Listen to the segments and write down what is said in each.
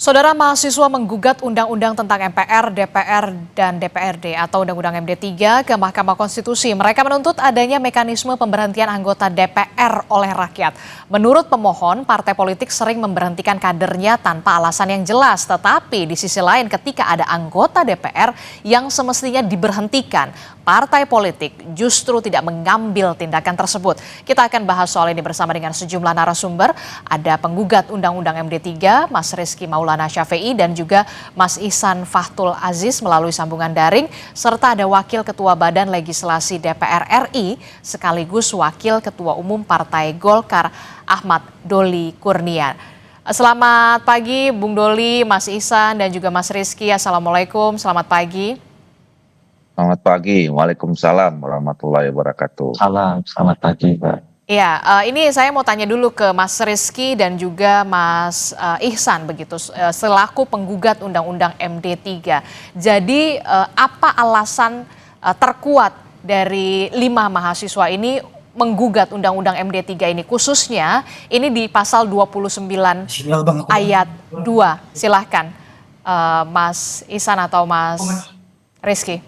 Saudara mahasiswa menggugat Undang-Undang tentang MPR, DPR, dan DPRD atau Undang-Undang MD3 ke Mahkamah Konstitusi. Mereka menuntut adanya mekanisme pemberhentian anggota DPR oleh rakyat. Menurut pemohon, partai politik sering memberhentikan kadernya tanpa alasan yang jelas. Tetapi di sisi lain ketika ada anggota DPR yang semestinya diberhentikan, partai politik justru tidak mengambil tindakan tersebut. Kita akan bahas soal ini bersama dengan sejumlah narasumber. Ada penggugat Undang-Undang MD3, Mas Rizky Maulana Syafi'i, dan juga Mas Ihsan Fahtul Aziz melalui sambungan daring, serta ada Wakil Ketua Badan Legislasi DPR RI sekaligus Wakil Ketua Umum Partai Golkar Ahmad Doli Kurnia. Selamat pagi Bung Doli, Mas Ihsan, dan juga Mas Rizky. Assalamualaikum, selamat pagi. Selamat pagi, Waalaikumsalam warahmatullahi wabarakatuh. Selamat pagi, Pak. Ya, ini saya mau tanya dulu ke Mas Rizky dan juga Mas Ihsan begitu, selaku penggugat Undang-Undang MD3. Jadi apa alasan terkuat dari 5 mahasiswa ini menggugat Undang-Undang MD3 ini, khususnya ini di pasal 29 ayat 2. Silahkan Mas Ihsan atau Mas Rizky.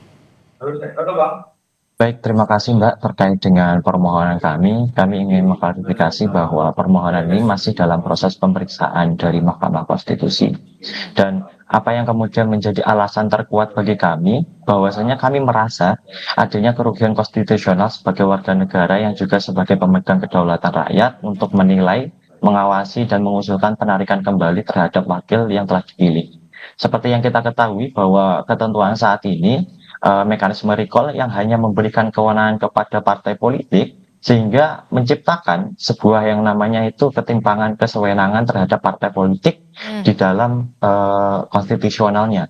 Baik, terima kasih Mbak. Terkait dengan permohonan kami ingin mengklarifikasi bahwa permohonan ini masih dalam proses pemeriksaan dari Mahkamah Konstitusi. Dan apa yang kemudian menjadi alasan terkuat bagi kami, bahwasanya kami merasa adanya kerugian konstitusional sebagai warga negara yang juga sebagai pemegang kedaulatan rakyat untuk menilai, mengawasi, dan mengusulkan penarikan kembali terhadap wakil yang telah dipilih. Seperti yang kita ketahui bahwa ketentuan saat ini, mekanisme recall yang hanya memberikan kewenangan kepada partai politik sehingga menciptakan sebuah yang namanya itu ketimpangan kesewenangan terhadap partai politik di dalam konstitusionalnya.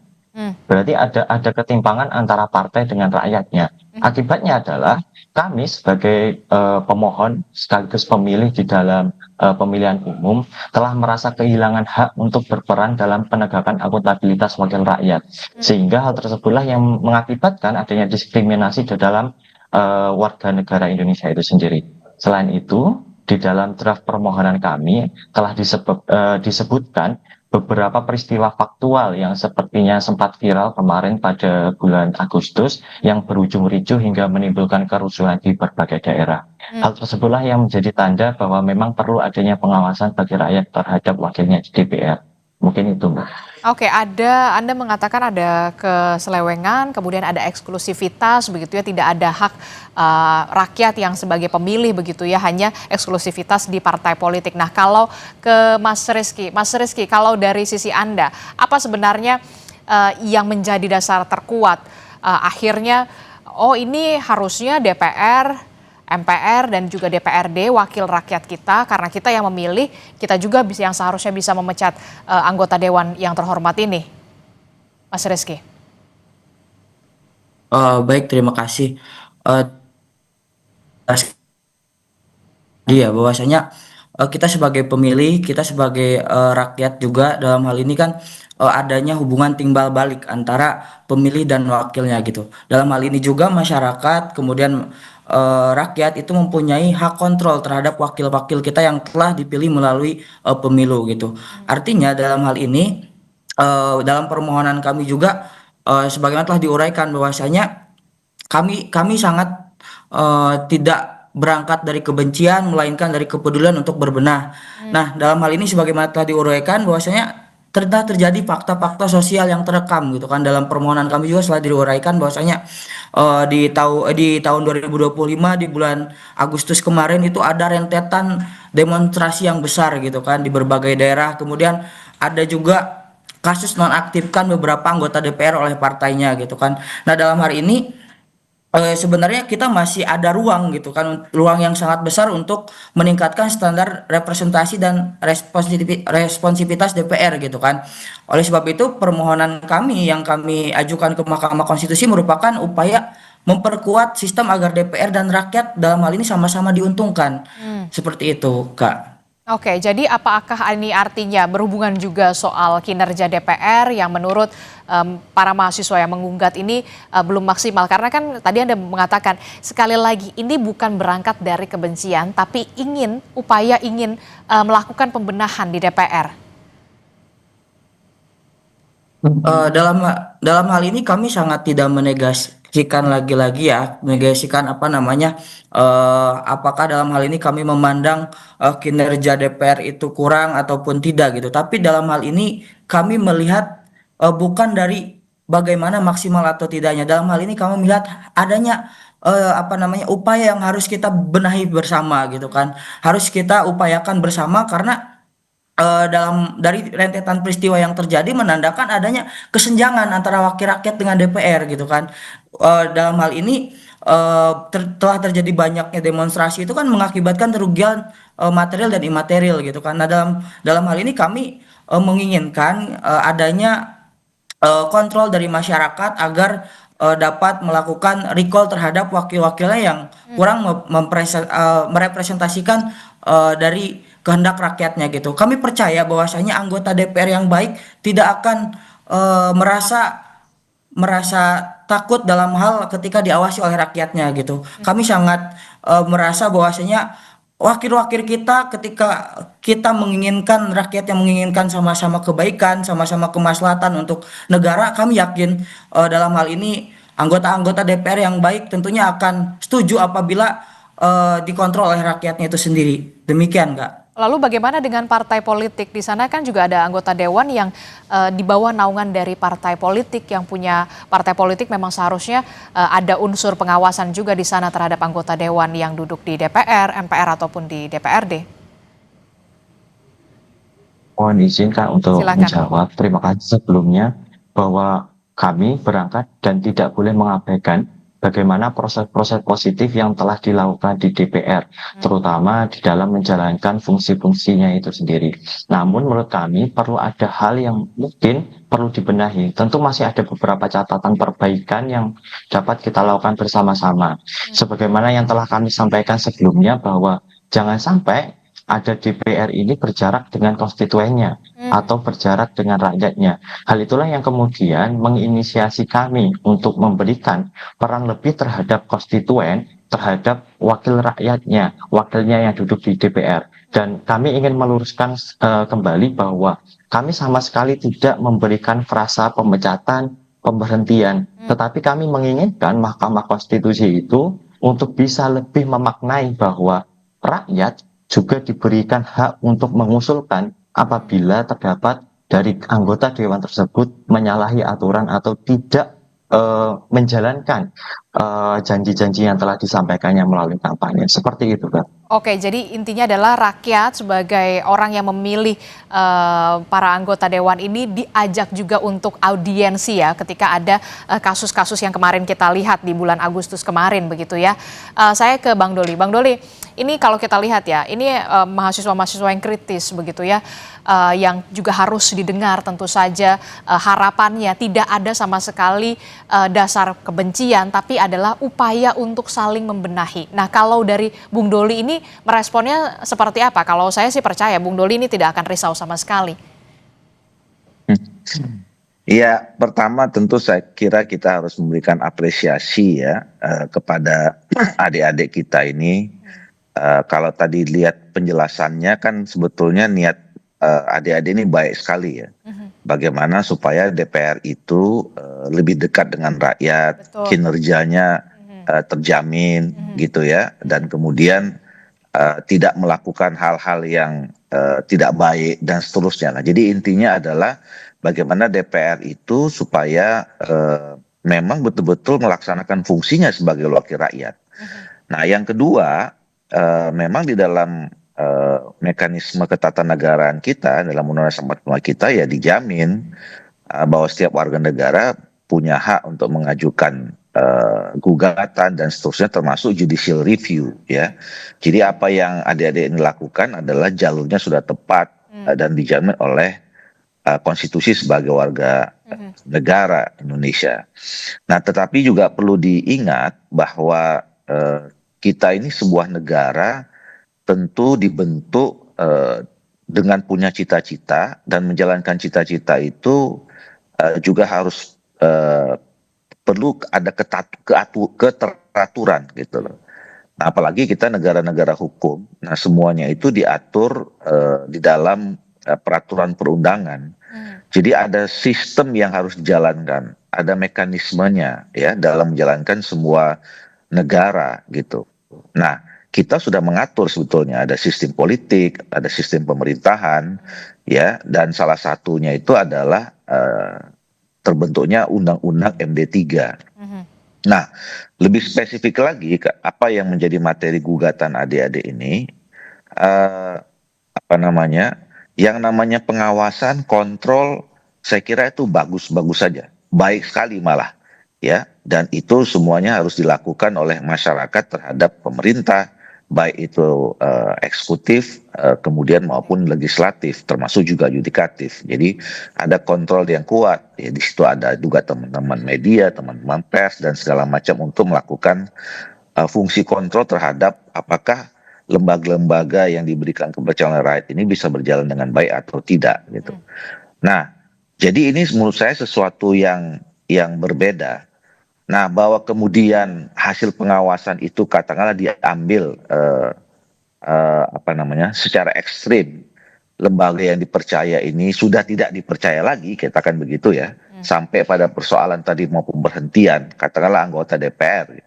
Berarti ada ketimpangan antara partai dengan rakyatnya. Akibatnya adalah kami sebagai pemohon sekaligus pemilih di dalam pemilihan umum telah merasa kehilangan hak untuk berperan dalam penegakan akuntabilitas wakil rakyat. Sehingga hal tersebutlah yang mengakibatkan adanya diskriminasi di dalam warga negara Indonesia itu sendiri. Selain itu, di dalam draft permohonan kami telah disebutkan beberapa peristiwa faktual yang sepertinya sempat viral kemarin pada bulan Agustus yang berujung ricuh hingga menimbulkan kerusuhan di berbagai daerah. Hal tersebutlah yang menjadi tanda bahwa memang perlu adanya pengawasan bagi rakyat terhadap wakilnya di DPR. Mungkin itu, Mbak. Oke, Anda mengatakan ada keselewengan, kemudian ada eksklusivitas begitu ya, tidak ada hak rakyat yang sebagai pemilih begitu ya, hanya eksklusivitas di partai politik. Nah, kalau ke Mas Rizky, kalau dari sisi Anda, apa sebenarnya yang menjadi dasar terkuat akhirnya, ini harusnya DPR, MPR, dan juga DPRD, wakil rakyat kita, karena kita yang memilih, kita juga yang seharusnya bisa memecat anggota dewan yang terhormat ini. Mas Rizky. Baik, terima kasih. Dia bahwasanya kita sebagai pemilih, kita sebagai rakyat juga dalam hal ini kan adanya hubungan timbal balik antara pemilih dan wakilnya gitu. Dalam hal ini juga masyarakat, kemudian rakyat itu mempunyai hak kontrol terhadap wakil-wakil kita yang telah dipilih melalui pemilu gitu. Artinya dalam hal ini dalam permohonan kami juga sebagaimana telah diuraikan bahwasanya kami sangat tidak berangkat dari kebencian melainkan dari kepedulian untuk berbenah. Nah, dalam hal ini sebagaimana telah diuraikan bahwasanya terjadi fakta-fakta sosial yang terekam gitu kan. Dalam permohonan kami juga telah diuraikan bahwasanya di tahun 2025 di bulan Agustus kemarin itu ada rentetan demonstrasi yang besar gitu kan di berbagai daerah. Kemudian ada juga kasus nonaktifkan beberapa anggota DPR oleh partainya gitu kan. Nah, dalam hari ini sebenarnya kita masih ada ruang gitu kan, ruang yang sangat besar untuk meningkatkan standar representasi dan responsivitas DPR gitu kan. Oleh sebab itu permohonan kami yang kami ajukan ke Mahkamah Konstitusi merupakan upaya memperkuat sistem agar DPR dan rakyat dalam hal ini sama-sama diuntungkan. Seperti itu, Kak. Oke, jadi apakah ini artinya berhubungan juga soal kinerja DPR yang menurut para mahasiswa yang menggugat ini belum maksimal? Karena kan tadi Anda mengatakan sekali lagi ini bukan berangkat dari kebencian, tapi upaya ingin melakukan pembenahan di DPR. Dalam dalam hal ini kami sangat tidak menegasikan lagi-lagi ya, menegasikan apa namanya, apakah dalam hal ini kami memandang kinerja DPR itu kurang ataupun tidak gitu. Tapi dalam hal ini kami melihat bukan dari bagaimana maksimal atau tidaknya. Dalam hal ini kami melihat adanya apa namanya upaya yang harus kita benahi bersama gitu kan. Harus kita upayakan bersama karena dalam dari rentetan peristiwa yang terjadi menandakan adanya kesenjangan antara wakil rakyat dengan DPR gitu kan. Dalam hal ini telah terjadi banyaknya demonstrasi itu kan mengakibatkan kerugian material dan imaterial gitu kan. Nah, dalam dalam hal ini kami menginginkan adanya kontrol dari masyarakat agar dapat melakukan recall terhadap wakil-wakilnya yang kurang merepresentasikan dari kehendak rakyatnya gitu. Kami percaya bahwasanya anggota DPR yang baik tidak akan merasa merasa takut dalam hal ketika diawasi oleh rakyatnya gitu. Kami sangat merasa bahwasanya wakil-wakil kita ketika kita menginginkan rakyat yang menginginkan sama-sama kebaikan, sama-sama kemaslahatan untuk negara, kami yakin dalam hal ini anggota-anggota DPR yang baik tentunya akan setuju apabila dikontrol oleh rakyatnya itu sendiri. Demikian, Kak. Lalu bagaimana dengan partai politik? Di sana kan juga ada anggota dewan yang di bawah naungan dari partai politik, yang punya partai politik memang seharusnya ada unsur pengawasan juga di sana terhadap anggota dewan yang duduk di DPR, MPR ataupun di DPRD. Mohon izin Kak untuk Silakan. menjawab. Terima kasih sebelumnya bahwa kami berangkat dan tidak boleh mengabaikan bagaimana proses-proses positif yang telah dilakukan di DPR, terutama di dalam menjalankan fungsi-fungsinya itu sendiri. Namun menurut kami perlu ada hal yang mungkin perlu dibenahi. Tentu masih ada beberapa catatan perbaikan yang dapat kita lakukan bersama-sama. Sebagaimana yang telah kami sampaikan sebelumnya bahwa jangan sampai ada DPR ini berjarak dengan konstituennya atau berjarak dengan rakyatnya. Hal itulah yang kemudian menginisiasi kami untuk memberikan peran lebih terhadap konstituen, terhadap wakil rakyatnya, wakilnya yang duduk di DPR. Dan kami ingin meluruskan kembali bahwa kami sama sekali tidak memberikan frasa pemecatan, pemberhentian, tetapi kami menginginkan Mahkamah Konstitusi itu untuk bisa lebih memaknai bahwa rakyat juga diberikan hak untuk mengusulkan apabila terdapat dari anggota dewan tersebut menyalahi aturan atau tidak menjalankan janji-janji yang telah disampaikannya melalui kampanye. Seperti itu, Pak. Oke, jadi intinya adalah rakyat sebagai orang yang memilih para anggota dewan ini diajak juga untuk audiensi ya ketika ada kasus-kasus yang kemarin kita lihat di bulan Agustus kemarin begitu ya. Saya ke Bang Doli. Bang Doli, ini kalau kita lihat ya, ini mahasiswa-mahasiswa yang kritis begitu ya, yang juga harus didengar tentu saja harapannya tidak ada sama sekali dasar kebencian, tapi adalah upaya untuk saling membenahi. Nah, kalau dari Bung Doli ini meresponnya seperti apa? Kalau saya sih percaya Bung Doli ini tidak akan risau sama sekali. Ya, pertama tentu saya kira kita harus memberikan apresiasi ya kepada adik-adik kita ini. Kalau tadi lihat penjelasannya kan sebetulnya niat adik-adik ini baik sekali ya. Bagaimana supaya DPR itu lebih dekat dengan rakyat, Betul. kinerjanya terjamin gitu ya, dan kemudian tidak melakukan hal-hal yang tidak baik dan seterusnya. Nah, jadi intinya adalah bagaimana DPR itu supaya memang betul-betul melaksanakan fungsinya sebagai wakil rakyat. Nah, yang kedua, memang di dalam mekanisme ketatanegaraan kita, dalam Undang-Undang 45 kita ya dijamin bahwa setiap warga negara punya hak untuk mengajukan gugatan dan seterusnya, termasuk judicial review ya. Jadi apa yang adik-adik ini lakukan adalah jalurnya sudah tepat dan dijamin oleh konstitusi sebagai warga negara Indonesia. Nah, tetapi juga perlu diingat bahwa kita ini sebuah negara tentu dibentuk dengan punya cita-cita, dan menjalankan cita-cita itu juga harus perlu ada keteraturan gitu loh. Nah, apalagi kita negara-negara hukum, nah semuanya itu diatur di dalam peraturan perundangan. Jadi ada sistem yang harus dijalankan, ada mekanismenya ya dalam menjalankan semua negara gitu. Nah, kita sudah mengatur sebetulnya ada sistem politik, ada sistem pemerintahan ya, dan salah satunya itu adalah terbentuknya Undang-Undang MD3. Nah, lebih spesifik lagi apa yang menjadi materi gugatan adik-adik ini, apa namanya, yang namanya pengawasan, kontrol, saya kira itu bagus-bagus saja, baik sekali malah, ya. Dan itu semuanya harus dilakukan oleh masyarakat terhadap pemerintah, baik itu eksekutif, kemudian maupun legislatif, termasuk juga yudikatif. Jadi ada kontrol yang kuat. Ya, di situ ada juga teman-teman media, teman-teman pers dan segala macam untuk melakukan fungsi kontrol terhadap apakah lembaga-lembaga yang diberikan kepercayaan oleh rakyat ini bisa berjalan dengan baik atau tidak gitu. Nah, jadi ini menurut saya sesuatu yang berbeda. Nah, bahwa kemudian hasil pengawasan itu katakanlah diambil apa namanya secara ekstrim, lembaga yang dipercaya ini sudah tidak dipercaya lagi, katakan begitu ya, sampai pada persoalan tadi mau pemberhentian, katakanlah anggota DPR.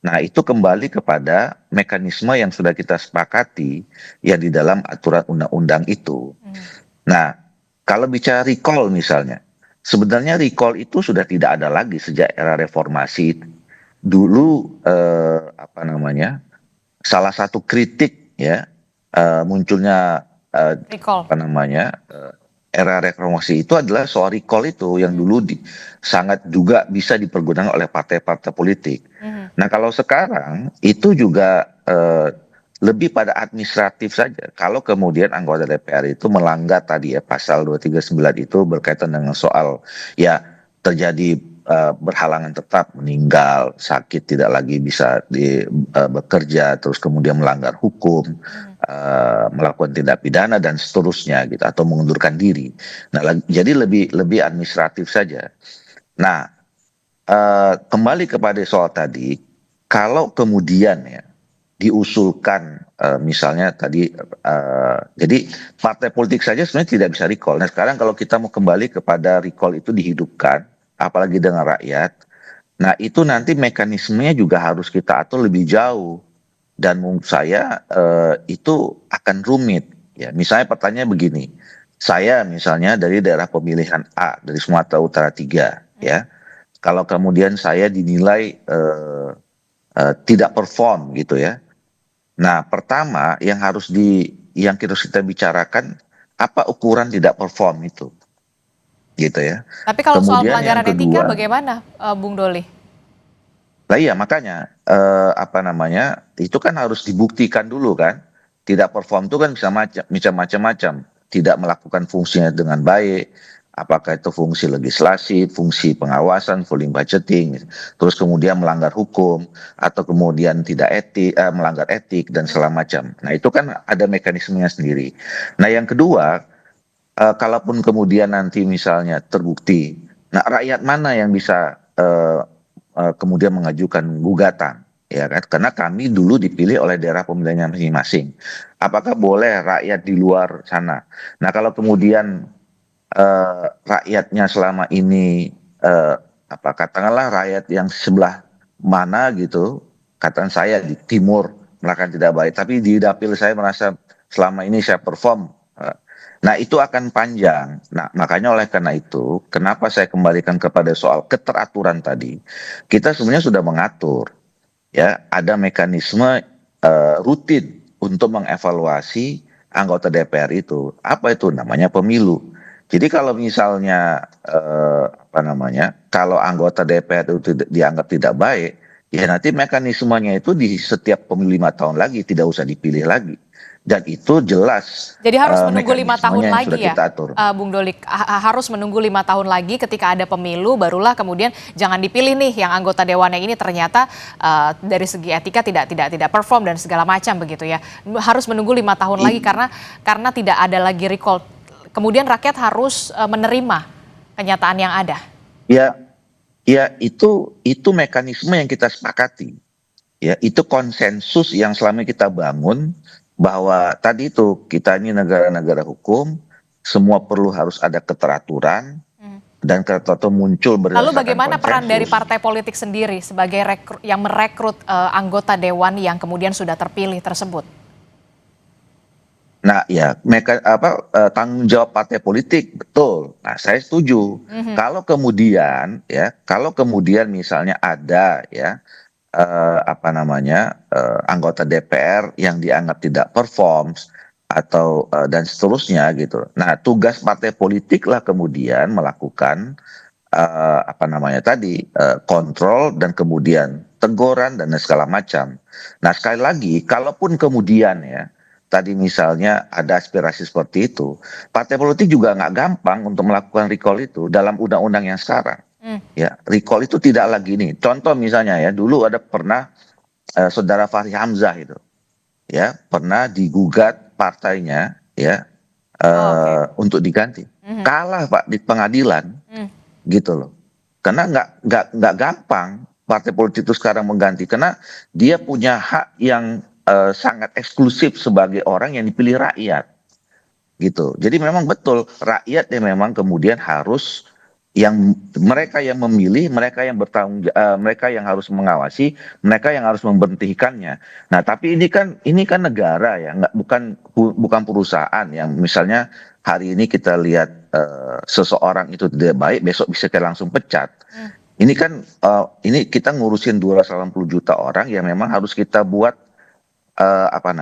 Nah, itu kembali kepada mekanisme yang sudah kita sepakati yang di dalam aturan undang-undang itu. Nah, kalau bicara recall misalnya, sebenarnya recall itu sudah tidak ada lagi sejak era reformasi. Dulu apa namanya, salah satu kritik ya munculnya Recall. apa namanya era reformasi itu adalah soal recall itu yang dulu sangat juga bisa dipergunakan oleh partai-partai politik. Nah, kalau sekarang itu juga lebih pada administratif saja. Kalau kemudian anggota DPR itu melanggar tadi ya pasal 239 itu berkaitan dengan soal ya terjadi berhalangan tetap, meninggal, sakit, tidak lagi bisa bekerja, terus kemudian melanggar hukum, melakukan tindak pidana dan seterusnya gitu, atau mengundurkan diri. Nah, jadi lebih administratif saja. Nah, kembali kepada soal tadi, kalau kemudian ya diusulkan misalnya tadi, jadi partai politik saja sebenarnya tidak bisa recall. Nah, sekarang kalau kita mau kembali kepada recall itu dihidupkan, apalagi dengan rakyat, nah itu nanti mekanismenya juga harus kita atur lebih jauh. Dan menurut saya itu akan rumit. Ya, misalnya pertanyaan begini, saya misalnya dari daerah pemilihan A, dari Sumatera Utara 3, ya. Kalau kemudian saya dinilai tidak perform gitu ya. Nah, pertama yang kita bicarakan apa ukuran tidak perform itu, gitu ya. Tapi kalau soal Kemudian yang pelanggaran etika kedua, bagaimana, Bung Doli? lah iya makanya apa namanya itu kan harus dibuktikan dulu kan. Tidak perform itu kan bisa macam-macam. Tidak melakukan fungsinya dengan baik. Apakah itu fungsi legislasi, fungsi pengawasan, full budgeting, terus kemudian melanggar hukum, atau kemudian tidak melanggar etik dan segala macam. Nah, itu kan ada mekanismenya sendiri. Nah, yang kedua, kalaupun kemudian nanti misalnya terbukti, nah rakyat mana yang bisa kemudian mengajukan gugatan, ya kan? Karena kami dulu dipilih oleh daerah pemilihannya masing-masing. Apakah boleh rakyat di luar sana? Nah, kalau kemudian rakyatnya selama ini katakanlah rakyat yang sebelah mana gitu, katakan saya di timur melakukan tidak baik, tapi di dapil saya merasa selama ini saya perform. Nah, itu akan panjang. Nah, makanya oleh karena itu, kenapa saya kembalikan kepada soal keteraturan tadi, kita sebenarnya sudah mengatur, ya, ada mekanisme rutin untuk mengevaluasi anggota DPR itu. Apa itu namanya pemilu. Jadi kalau misalnya kalau anggota DPR itu dianggap tidak baik, ya nanti mekanismenya itu di setiap pemilu 5 tahun lagi tidak usah dipilih lagi. Dan itu jelas. Jadi harus menunggu 5 tahun yang lagi sudah ya, kita atur. Bung Doli, harus menunggu 5 tahun lagi ketika ada pemilu, barulah kemudian jangan dipilih nih yang anggota dewannya ini ternyata dari segi etika tidak perform dan segala macam begitu ya. Harus menunggu 5 tahun lagi karena tidak ada lagi recall. Kemudian rakyat harus menerima kenyataan yang ada. Ya itu mekanisme yang kita sepakati. Ya, itu konsensus yang selama kita bangun bahwa tadi itu kita ini negara-negara hukum, semua perlu harus ada keteraturan, dan keteraturan muncul Lalu berdasarkan bagaimana peran dari konsensus. partai politik sendiri sebagai yang merekrut anggota dewan yang kemudian sudah terpilih tersebut? Nah, ya, tanggung jawab partai politik, betul. Nah, saya setuju. Kalau kemudian misalnya ada ya anggota DPR yang dianggap tidak performs atau dan seterusnya gitu. Nah, tugas partai politik lah kemudian melakukan kontrol dan kemudian teguran dan segala macam. Nah, sekali lagi, kalaupun kemudian ya tadi misalnya ada aspirasi seperti itu, partai politik juga nggak gampang untuk melakukan recall itu dalam undang-undang yang sekarang. Ya, recall itu tidak lagi nih. Contoh misalnya ya, dulu ada pernah saudara Fahri Hamzah itu, ya pernah digugat partainya ya untuk diganti, kalah Pak di pengadilan, gitu loh. Karena nggak gampang partai politik itu sekarang mengganti, karena dia punya hak yang sangat eksklusif sebagai orang yang dipilih rakyat, gitu. Jadi memang betul rakyat yang memang kemudian harus mereka yang memilih, mereka yang mereka yang harus mengawasi, mereka yang harus memberhentikannya. Nah, tapi ini kan negara ya, bukan perusahaan yang misalnya hari ini kita lihat seseorang itu tidak baik, besok bisa kita langsung pecat. Ini kan ini kita ngurusin 280 juta orang yang memang harus kita buat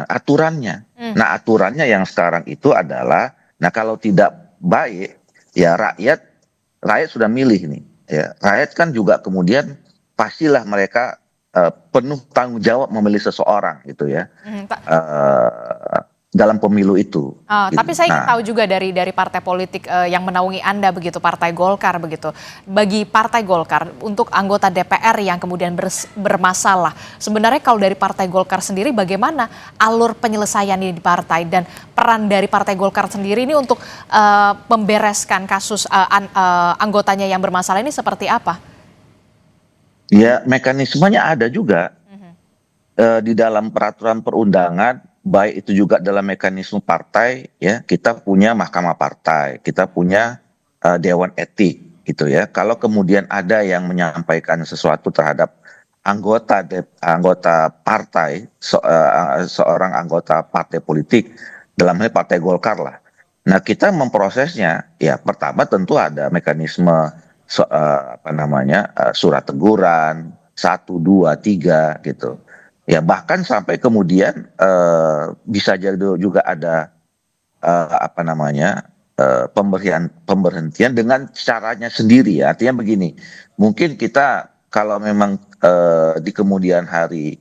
aturannya. Nah, aturannya yang sekarang itu adalah, nah kalau tidak baik ya rakyat sudah milih nih, ya rakyat kan juga kemudian pastilah mereka penuh tanggung jawab memilih seseorang gitu ya dalam pemilu itu. Gitu. Tapi saya ingin tahu juga dari partai politik yang menaungi Anda begitu, Partai Golkar begitu. Bagi Partai Golkar untuk anggota DPR yang kemudian bermasalah, sebenarnya kalau dari Partai Golkar sendiri bagaimana alur penyelesaian ini di partai dan peran dari Partai Golkar sendiri ini untuk membereskan kasus anggotanya yang bermasalah ini seperti apa? Ya, mekanismenya ada juga di dalam peraturan perundangan. Baik itu juga dalam mekanisme partai ya, kita punya mahkamah partai, kita punya dewan etik gitu ya. Kalau kemudian ada yang menyampaikan sesuatu terhadap anggota partai, seorang anggota partai politik, dalam hal partai Golkar lah. Nah, kita memprosesnya ya, pertama tentu ada mekanisme surat teguran 1, 2, 3 gitu. Ya bahkan sampai kemudian bisa jadi juga ada pemberhentian dengan caranya sendiri ya. Artinya begini, mungkin kita kalau memang di kemudian hari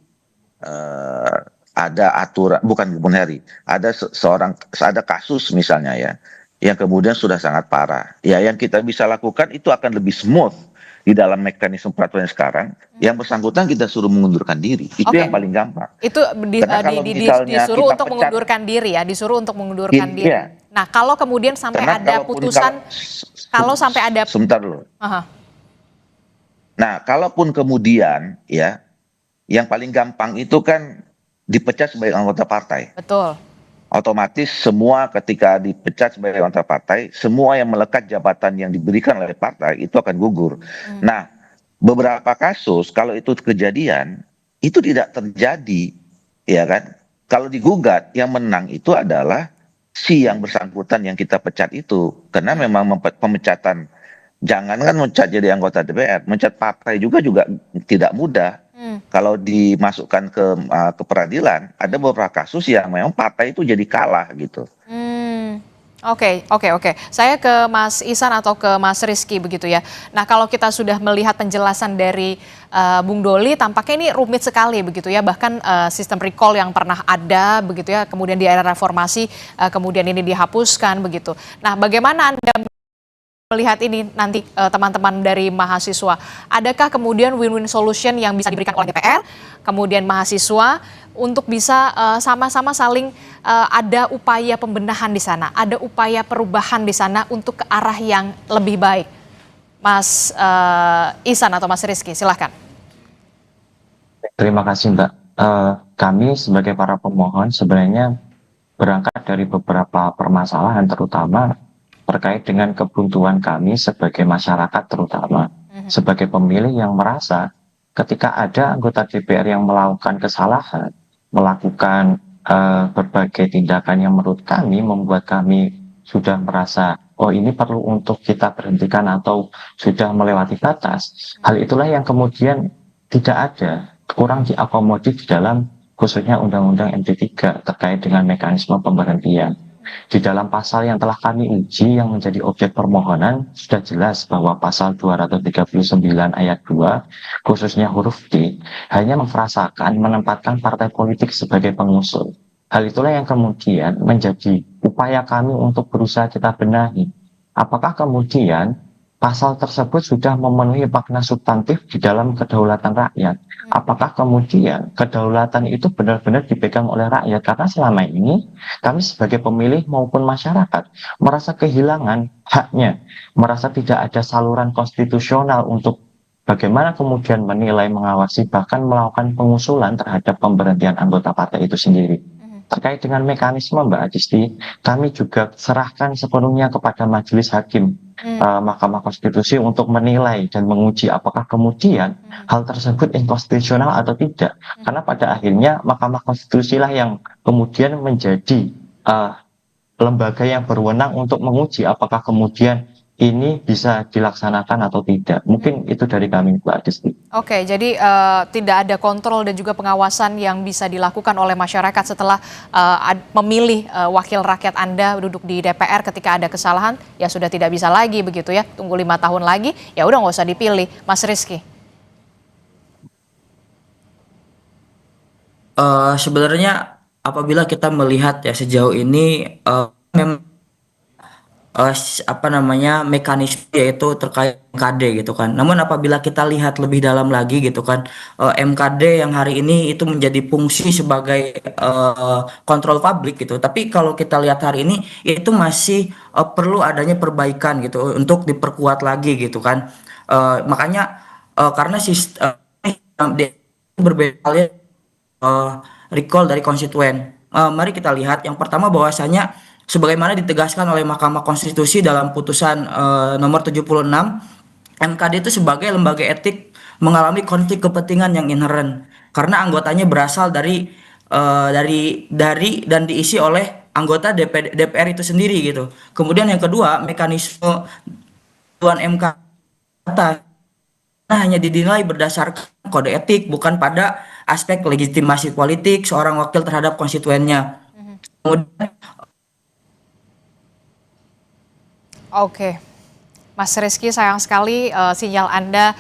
ada aturan, bukan kemudian hari, ada kasus misalnya ya, yang kemudian sudah sangat parah. Ya yang kita bisa lakukan itu akan lebih smooth di dalam mekanisme peraturan sekarang, yang bersangkutan kita suruh mengundurkan diri. Itu yang paling gampang. Itu disuruh untuk mengundurkan diri ya, disuruh untuk mengundurkan diri. Iya. Nah, kalau kemudian sampai ada putusan, kalau sampai ada... Sebentar dulu. Nah, kalaupun kemudian ya, yang paling gampang itu kan dipecat sebagai anggota partai. Betul. Otomatis semua ketika dipecat sebagai anggota partai, semua yang melekat jabatan yang diberikan oleh partai itu akan gugur. Nah, beberapa kasus kalau itu kejadian, itu tidak terjadi, ya kan? Kalau digugat, yang menang itu adalah si yang bersangkutan yang kita pecat itu. Karena memang pemecatan, jangankan mencat jadi anggota DPR, mencat partai juga tidak mudah. Kalau dimasukkan ke peradilan, ada beberapa kasus yang memang partai itu jadi kalah gitu. Oke. Saya ke Mas Ihsan atau ke Mas Rizky begitu ya. Nah, kalau kita sudah melihat penjelasan dari Bung Doli, tampaknya ini rumit sekali begitu ya. Bahkan sistem recall yang pernah ada begitu ya, kemudian di era reformasi, kemudian ini dihapuskan begitu. Nah, bagaimana Anda melihat ini nanti teman-teman dari mahasiswa? Adakah kemudian win-win solution yang bisa diberikan oleh DPR, kemudian mahasiswa untuk bisa sama-sama saling ada upaya pembenahan di sana, ada upaya perubahan di sana untuk ke arah yang lebih baik? Mas Ihsan atau Mas Rizky, silahkan. Terima kasih Mbak. Kami sebagai para pemohon sebenarnya berangkat dari beberapa permasalahan, terutama terkait dengan kebuntuan kami sebagai masyarakat terutama, sebagai pemilih yang merasa ketika ada anggota DPR yang melakukan kesalahan, melakukan berbagai tindakan yang menurut kami membuat kami sudah merasa, oh ini perlu untuk kita berhentikan atau sudah melewati batas. Hal itulah yang kemudian tidak ada, kurang diakomodir di dalam khususnya Undang-Undang MD3 terkait dengan mekanisme pemberhentian. Di dalam pasal yang telah kami uji yang menjadi objek permohonan sudah jelas bahwa pasal 239 ayat 2 khususnya huruf D hanya memfrasakan menempatkan partai politik sebagai pengusul. Hal itulah yang kemudian menjadi upaya kami untuk berusaha kita benahi. Apakah kemudian pasal tersebut sudah memenuhi makna substantif di dalam kedaulatan rakyat? Apakah kemudian kedaulatan itu benar-benar dipegang oleh rakyat? Karena selama ini kami sebagai pemilih maupun masyarakat merasa kehilangan haknya, merasa tidak ada saluran konstitusional untuk bagaimana kemudian menilai, mengawasi, bahkan melakukan pengusulan terhadap pemberhentian anggota partai itu sendiri. Terkait dengan mekanisme Mbak Adisti, kami juga serahkan sepenuhnya kepada Majelis Hakim Mahkamah Konstitusi untuk menilai dan menguji apakah kemudian hal tersebut inkonstitusional atau tidak. Karena pada akhirnya Mahkamah Konstitusi lah yang kemudian menjadi lembaga yang berwenang untuk menguji apakah kemudian ini bisa dilaksanakan atau tidak. Mungkin itu dari kami, Mbak Adisti. Oke, jadi tidak ada kontrol dan juga pengawasan yang bisa dilakukan oleh masyarakat setelah memilih wakil rakyat Anda duduk di DPR ketika ada kesalahan, ya sudah tidak bisa lagi begitu ya, tunggu 5 tahun lagi, ya udah nggak usah dipilih. Mas Rizky. Sebenarnya apabila kita melihat ya sejauh ini memang mekanisme yaitu terkait MKD gitu kan. Namun apabila kita lihat lebih dalam lagi gitu kan, MKD yang hari ini itu menjadi fungsi sebagai kontrol publik gitu. Tapi kalau kita lihat hari ini itu masih perlu adanya perbaikan gitu untuk diperkuat lagi gitu kan. Makanya karena sistem berbeda halnya recall dari konstituen. Mari kita lihat yang pertama bahwasanya sebagaimana ditegaskan oleh Mahkamah Konstitusi dalam putusan nomor 76, MKD itu sebagai lembaga etik mengalami konflik kepentingan yang inheren karena anggotanya berasal dari dan diisi oleh anggota DPR itu sendiri gitu. Kemudian yang kedua, mekanisme Tuan MK hanya dinilai berdasarkan kode etik bukan pada aspek legitimasi politik seorang wakil terhadap konstituennya. Kemudian Oke, Mas Rizky, sayang sekali sinyal Anda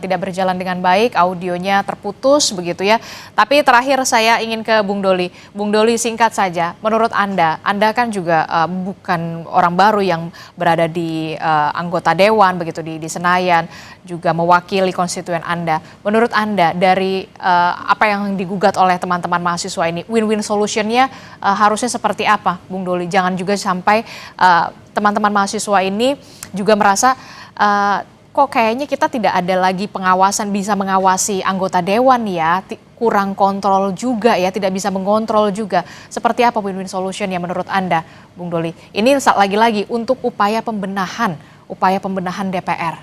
tidak berjalan dengan baik, audionya terputus begitu ya. Tapi terakhir saya ingin ke Bung Doli. Bung Doli, singkat saja, menurut Anda kan juga bukan orang baru yang berada di anggota Dewan begitu di Senayan, juga mewakili konstituen Anda. Menurut Anda dari apa yang digugat oleh teman-teman mahasiswa ini, win-win solutionnya harusnya seperti apa, Bung Doli? Jangan juga sampai teman-teman mahasiswa ini juga merasa kok kayaknya kita tidak ada lagi pengawasan, bisa mengawasi anggota dewan ya, kurang kontrol juga ya, tidak bisa mengontrol juga. Seperti apa win-win solution ya menurut Anda, Bung Doli? Ini lagi-lagi untuk upaya pembenahan DPR.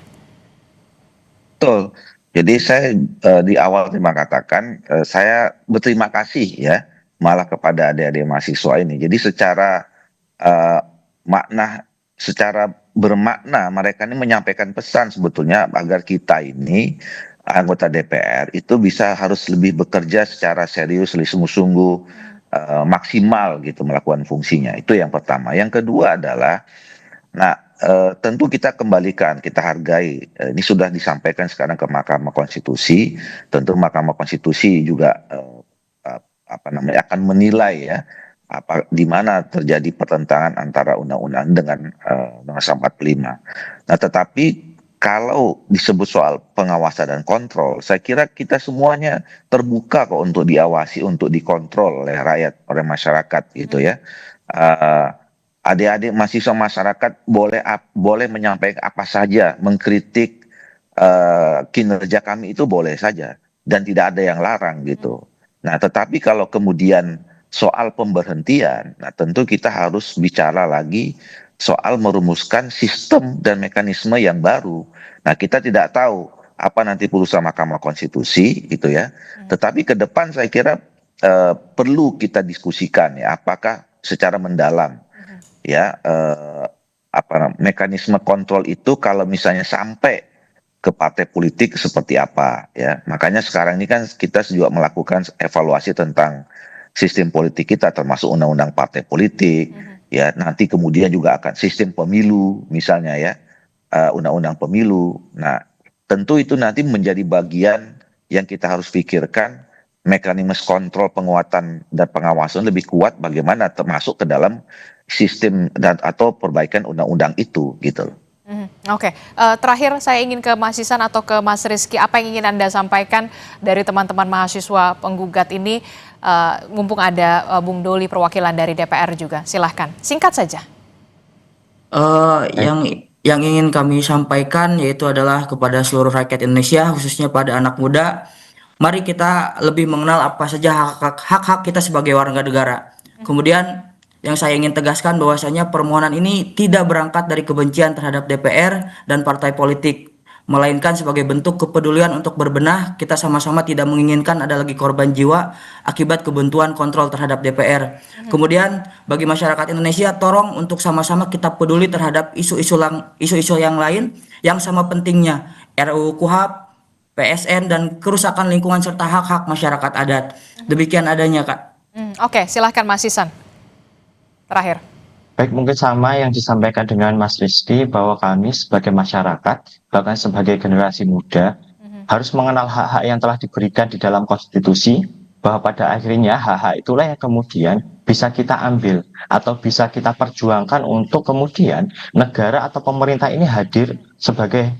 Betul. Jadi saya di awal terima katakan saya berterima kasih ya malah kepada adik-adik mahasiswa ini. Jadi secara secara bermakna mereka ini menyampaikan pesan sebetulnya agar kita ini anggota DPR itu harus lebih bekerja secara serius, sungguh-sungguh, maksimal gitu melakukan fungsinya. Itu yang pertama. Yang kedua adalah, tentu kita kembalikan, kita hargai. Ini sudah disampaikan sekarang ke Mahkamah Konstitusi. Tentu Mahkamah Konstitusi juga akan menilai ya di mana terjadi pertentangan antara undang-undang dengan Undang-Undang 45. Nah, tetapi kalau disebut soal pengawasan dan kontrol, saya kira kita semuanya terbuka kok untuk diawasi, untuk dikontrol oleh rakyat, oleh masyarakat gitu ya. Adik-adik mahasiswa masyarakat boleh menyampaikan apa saja, mengkritik kinerja kami itu boleh saja dan tidak ada yang larang gitu. Nah, tetapi kalau kemudian soal pemberhentian, nah tentu kita harus bicara lagi soal merumuskan sistem dan mekanisme yang baru. Nah, kita tidak tahu apa nanti putusan Mahkamah Konstitusi gitu ya. Tetapi ke depan saya kira perlu kita diskusikan ya, apakah secara mendalam ya mekanisme kontrol itu kalau misalnya sampai ke partai politik seperti apa ya. Makanya sekarang ini kan kita juga melakukan evaluasi tentang sistem politik kita termasuk undang-undang partai politik ya, nanti kemudian juga akan sistem pemilu misalnya ya, undang-undang pemilu. Nah, tentu itu nanti menjadi bagian yang kita harus pikirkan, mekanisme kontrol penguatan dan pengawasan lebih kuat bagaimana termasuk ke dalam sistem dan atau perbaikan undang-undang itu gitu loh. Oke, terakhir saya ingin ke Mas Ihsan atau ke Mas Rizky, apa yang ingin Anda sampaikan dari teman-teman mahasiswa penggugat ini, mumpung ada Bung Doli perwakilan dari DPR juga, silahkan, singkat saja. Yang ingin kami sampaikan yaitu adalah kepada seluruh rakyat Indonesia, khususnya pada anak muda, mari kita lebih mengenal apa saja hak-hak kita sebagai warga negara. Kemudian yang saya ingin tegaskan bahwasanya permohonan ini tidak berangkat dari kebencian terhadap DPR dan partai politik, melainkan sebagai bentuk kepedulian untuk berbenah. Kita sama-sama tidak menginginkan ada lagi korban jiwa akibat kebuntuan kontrol terhadap DPR. Kemudian bagi masyarakat Indonesia, tolong untuk sama-sama kita peduli terhadap isu-isu yang lain yang sama pentingnya, RUU KUHP, PSN, dan kerusakan lingkungan serta hak-hak masyarakat adat. Demikian adanya, Kak. Oke, silahkan Mas Ihsan. Terakhir. Baik, mungkin sama yang disampaikan dengan Mas Rizky, bahwa kami sebagai masyarakat, bahkan sebagai generasi muda, harus mengenal hak-hak yang telah diberikan di dalam konstitusi, bahwa pada akhirnya hak-hak itulah yang kemudian bisa kita ambil atau bisa kita perjuangkan untuk kemudian negara atau pemerintah ini hadir sebagai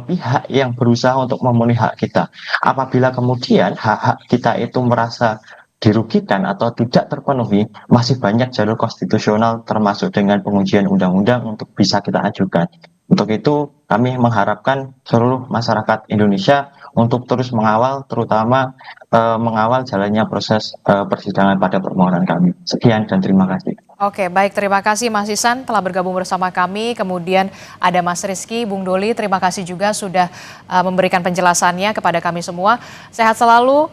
pihak yang berusaha untuk memenuhi hak kita. Apabila kemudian hak-hak kita itu merasa dirugikan atau tidak terpenuhi, masih banyak jalur konstitusional termasuk dengan pengujian undang-undang untuk bisa kita ajukan. Untuk itu kami mengharapkan seluruh masyarakat Indonesia untuk terus mengawal, terutama mengawal jalannya proses persidangan pada permohonan kami. Sekian dan terima kasih. Oke, baik, terima kasih Mas Ihsan telah bergabung bersama kami. Kemudian ada Mas Rizky, Bung Doli, terima kasih juga sudah memberikan penjelasannya kepada kami semua. Sehat selalu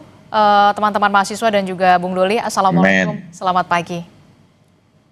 teman-teman mahasiswa dan juga Bung Doli. Assalamualaikum, selamat pagi.